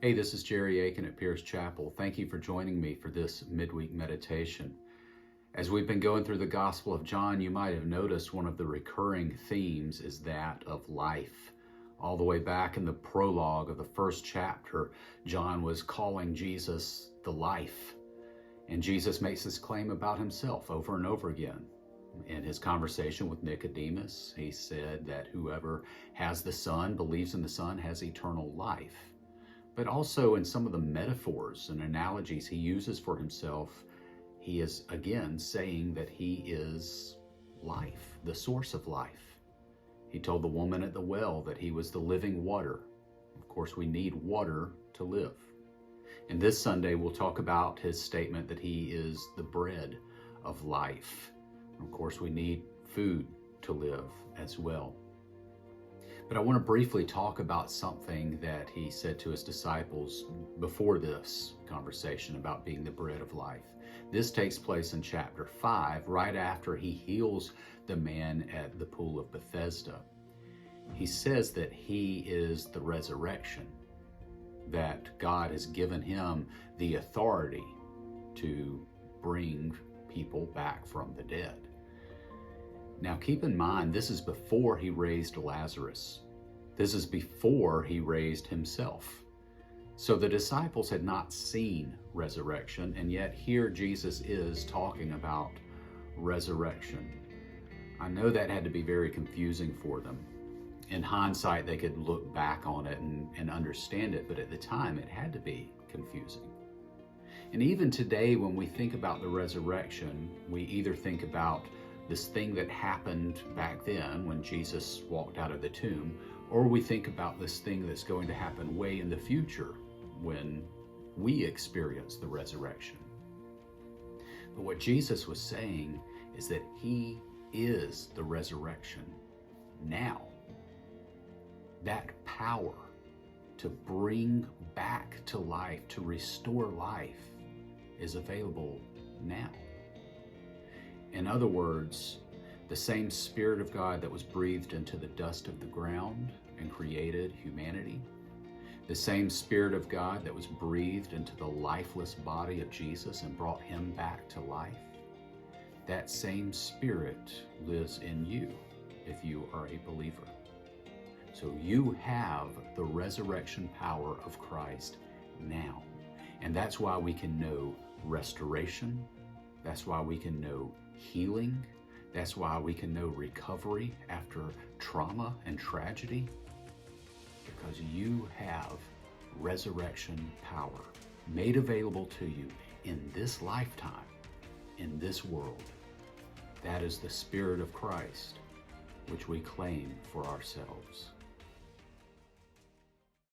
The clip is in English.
Hey, this is Jerry Akin at Pierce Chapel. Thank you for joining me for this midweek meditation. As we've been going through the Gospel of John, you might have noticed one of the recurring themes is that of life. All the way back in the prologue of the first chapter, John was calling Jesus the life. And Jesus makes this claim about himself over and over again. In his conversation with Nicodemus, he said that whoever has the Son, believes in the Son, has eternal life. But also in some of the metaphors and analogies he uses for himself, he is again saying that he is life, the source of life. He told the woman at the well that he was the living water. Of course, we need water to live. And this Sunday, we'll talk about his statement that he is the bread of life. Of course, we need food to live as well. But I want to briefly talk about something that he said to his disciples before this conversation about being the bread of life. This takes place in chapter 5, right after he heals the man at the pool of Bethesda. He says that he is the resurrection, that God has given him the authority to bring people back from the dead. Now keep in mind, this is before he raised Lazarus. This is before he raised himself. So the disciples had not seen resurrection, and yet here Jesus is talking about resurrection. I know that had to be very confusing for them. In hindsight, they could look back on it and understand it, but at the time it had to be confusing. And even today, when we think about the resurrection, we either think about this thing that happened back then when Jesus walked out of the tomb, or we think about this thing that's going to happen way in the future when we experience the resurrection. But what Jesus was saying is that he is the resurrection now. That power to bring back to life, to restore life, is available now. In other words, the same Spirit of God that was breathed into the dust of the ground and created humanity, the same Spirit of God that was breathed into the lifeless body of Jesus and brought him back to life, that same Spirit lives in you if you are a believer. So you have the resurrection power of Christ now. And that's why we can know restoration. That's why we can know healing. That's why we can know recovery after trauma and tragedy, because you have resurrection power made available to you in this lifetime, in this world. That is the Spirit of Christ, which we claim for ourselves.